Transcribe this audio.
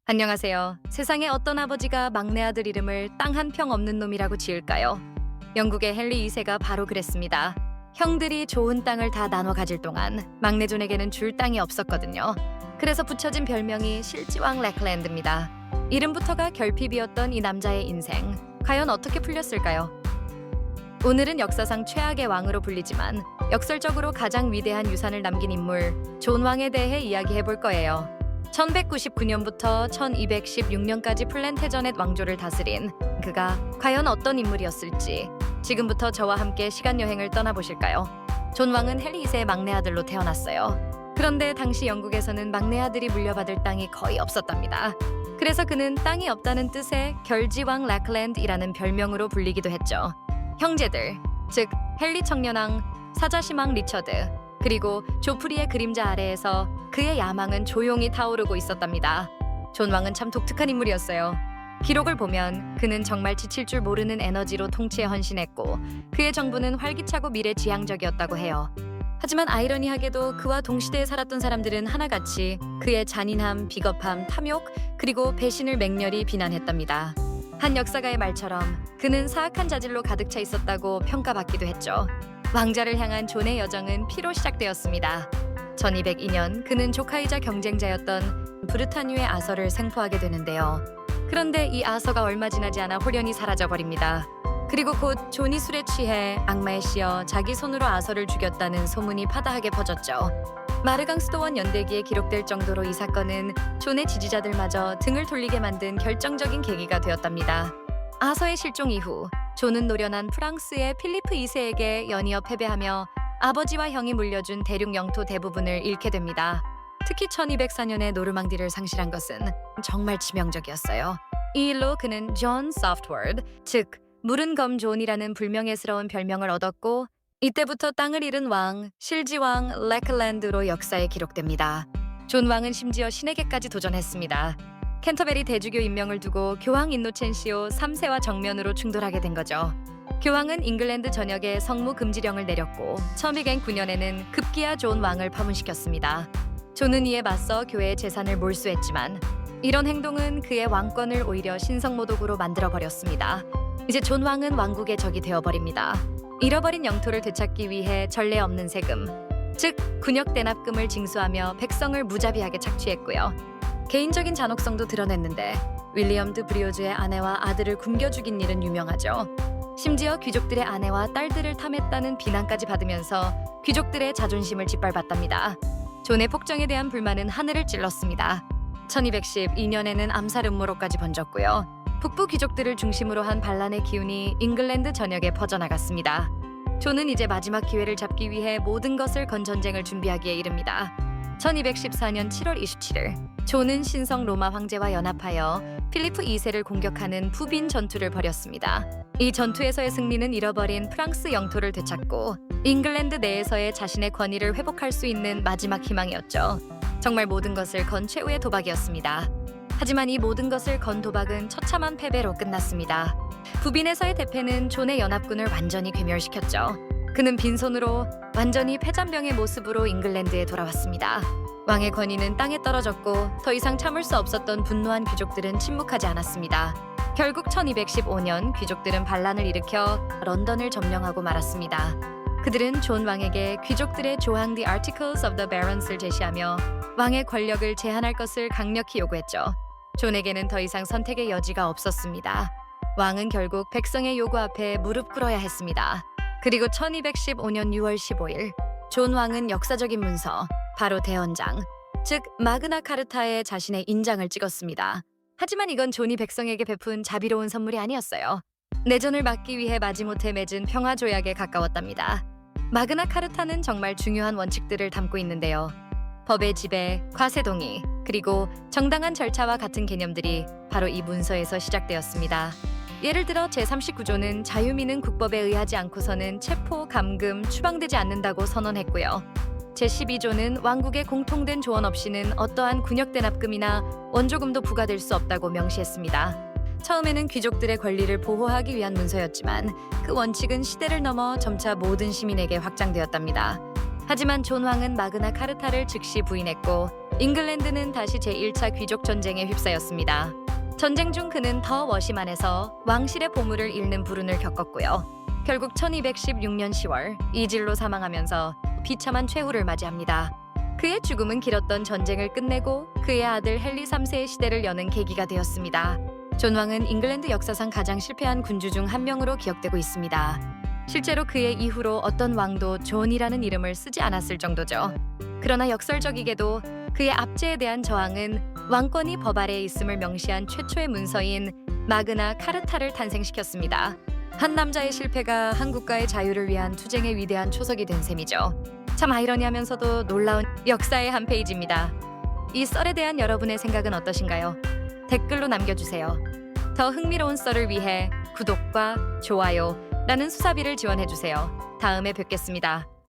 안녕하세요. 세상에 어떤 아버지가 막내 아들 이름을 땅 한 평 없는 놈이라고 지을까요? 영국의 헨리 2세가 바로 그랬습니다. 형들이 좋은 땅을 다 나눠 가질 동안 막내 존에게는 줄 땅이 없었거든요. 그래서 붙여진 별명이 실지왕 렉랜드입니다. 이름부터가 결핍이었던 이 남자의 인생, 과연 어떻게 풀렸을까요? 오늘은 역사상 최악의 왕으로 불리지만 역설적으로 가장 위대한 유산을 남긴 인물, 존 왕에 대해 이야기해 볼 거예요. 1199년부터 1216년까지 플랜테저넷 왕조를 다스린 그가 과연 어떤 인물이었을지 지금부터 저와 함께 시간여행을 떠나보실까요? 존 왕은 헨리 2세의 막내 아들로 태어났어요. 그런데 당시 영국에서는 막내 아들이 물려받을 땅이 거의 없었답니다. 그래서 그는 땅이 없다는 뜻의 결지왕 렉랜드이라는 별명으로 불리기도 했죠. 형제들, 즉 헨리 청년왕, 사자심왕 리처드, 그리고 조프리의 그림자 아래에서 그의 야망은 조용히 타오르고 있었답니다. 존 왕은 참 독특한 인물이었어요. 기록을 보면 그는 정말 지칠 줄 모르는 에너지로 통치에 헌신했고 그의 정부는 활기차고 미래지향적이었다고 해요. 하지만 아이러니하게도 그와 동시대에 살았던 사람들은 하나같이 그의 잔인함, 비겁함, 탐욕, 그리고 배신을 맹렬히 비난했답니다. 한 역사가의 말처럼 그는 사악한 자질로 가득 차 있었다고 평가받기도 했죠. 왕자를 향한 존의 여정은 피로 시작되었습니다. 1202년 그는 조카이자 경쟁자였던 브르타뉴의 아서를 생포하게 되는데요. 그런데 이 아서가 얼마 지나지 않아 홀연히 사라져버립니다. 그리고 곧 존이 술에 취해 악마에 씌어 자기 손으로 아서를 죽였다는 소문이 파다하게 퍼졌죠. 마르강스도원 연대기에 기록될 정도로 이 사건은 존의 지지자들마저 등을 돌리게 만든 결정적인 계기가 되었답니다. 아서의 실종 이후 존은 노련한 프랑스의 필리프 2세에게 연이어 패배하며 아버지와 형이 물려준 대륙 영토 대부분을 잃게 됩니다. 특히 1204년에 노르망디를 상실한 것은 정말 치명적이었어요. 이 일로 그는 존 소프트워드, 즉 물은 검 존이라는 불명예스러운 별명을 얻었고 이때부터 땅을 잃은 왕, 실지왕 렉랜드로 역사에 기록됩니다. 존 왕은 심지어 신에게까지 도전했습니다. 캔터베리 대주교 임명을 두고 교황 인노첸시오 3세와 정면으로 충돌하게 된 거죠. 교황은 잉글랜드 전역에 성무 금지령을 내렸고 1209년에는 급기야 존 왕을 파문시켰습니다. 존은 이에 맞서 교회의 재산을 몰수했지만 이런 행동은 그의 왕권을 오히려 신성모독으로 만들어버렸습니다. 이제 존 왕은 왕국의 적이 되어버립니다. 잃어버린 영토를 되찾기 위해 전례 없는 세금, 즉 군역 대납금을 징수하며 백성을 무자비하게 착취했고요. 개인적인 잔혹성도 드러냈는데 윌리엄 드 브리오즈의 아내와 아들을 굶겨 죽인 일은 유명하죠. 심지어 귀족들의 아내와 딸들을 탐했다는 비난까지 받으면서 귀족들의 자존심을 짓밟았답니다. 존의 폭정에 대한 불만은 하늘을 찔렀습니다. 1212년에는 암살 음모로까지 번졌고요. 북부 귀족들을 중심으로 한 반란의 기운이 잉글랜드 전역에 퍼져나갔습니다. 존은 이제 마지막 기회를 잡기 위해 모든 것을 건 전쟁을 준비하기에 이릅니다. 1214년 7월 27일 존은 신성 로마 황제와 연합하여 필리프 2세를 공격하는 푸빈 전투를 벌였습니다. 이 전투에서의 승리는 잃어버린 프랑스 영토를 되찾고 잉글랜드 내에서의 자신의 권위를 회복할 수 있는 마지막 희망이었죠. 정말 모든 것을 건 최후의 도박이었습니다. 하지만 이 모든 것을 건 도박은 처참한 패배로 끝났습니다. 푸빈에서의 대패는 존의 연합군을 완전히 괴멸시켰죠. 그는 빈손으로 완전히 패잔병의 모습으로 잉글랜드에 돌아왔습니다. 왕의 권위는 땅에 떨어졌고 더 이상 참을 수 없었던 분노한 귀족들은 침묵하지 않았습니다. 결국 1215년 귀족들은 반란을 일으켜 런던을 점령하고 말았습니다. 그들은 존 왕에게 귀족들의 조항 The Articles of the Barons을 제시하며 왕의 권력을 제한할 것을 강력히 요구했죠. 존에게는 더 이상 선택의 여지가 없었습니다. 왕은 결국 백성의 요구 앞에 무릎 꿇어야 했습니다. 그리고 1215년 6월 15일 존 왕은 역사적인 문서, 바로 대헌장, 즉 마그나 카르타에 자신의 인장을 찍었습니다. 하지만 이건 존이 백성에게 베푼 자비로운 선물이 아니었어요. 내전을 막기 위해 마지못해 맺은 평화 조약에 가까웠답니다. 마그나 카르타는 정말 중요한 원칙들을 담고 있는데요. 법의 지배, 과세 동의, 그리고 정당한 절차와 같은 개념들이 바로 이 문서에서 시작되었습니다. 예를 들어 제39조는 자유민은 국법에 의하지 않고서는 체포, 감금, 추방되지 않는다고 선언했고요. 제12조는 왕국의 공통된 조언 없이는 어떠한 군역 대납금이나 원조금도 부과될 수 없다고 명시했습니다. 처음에는 귀족들의 권리를 보호하기 위한 문서였지만 그 원칙은 시대를 넘어 점차 모든 시민에게 확장되었답니다. 하지만 존 왕은 마그나 카르타를 즉시 부인했고 잉글랜드는 다시 제1차 귀족 전쟁에 휩싸였습니다. 전쟁 중 그는 더 워시만에서 왕실의 보물을 잃는 불운을 겪었고요. 결국 1216년 10월 이질로 사망하면서 비참한 최후를 맞이합니다. 그의 죽음은 길었던 전쟁을 끝내고 그의 아들 헨리 3세의 시대를 여는 계기가 되었습니다. 존 왕은 잉글랜드 역사상 가장 실패한 군주 중 한 명으로 기억되고 있습니다. 실제로 그의 이후로 어떤 왕도 존이라는 이름을 쓰지 않았을 정도죠. 그러나 역설적이게도 그의 압제에 대한 저항은 왕권이 법 아래에 있음을 명시한 최초의 문서인 마그나 카르타를 탄생시켰습니다. 한 남자의 실패가 한 국가의 자유를 위한 투쟁의 위대한 초석이 된 셈이죠. 참 아이러니하면서도 놀라운 역사의 한 페이지입니다. 이 썰에 대한 여러분의 생각은 어떠신가요? 댓글로 남겨주세요. 더 흥미로운 썰을 위해 구독과 좋아요, 라는 수사비를 지원해주세요. 다음에 뵙겠습니다.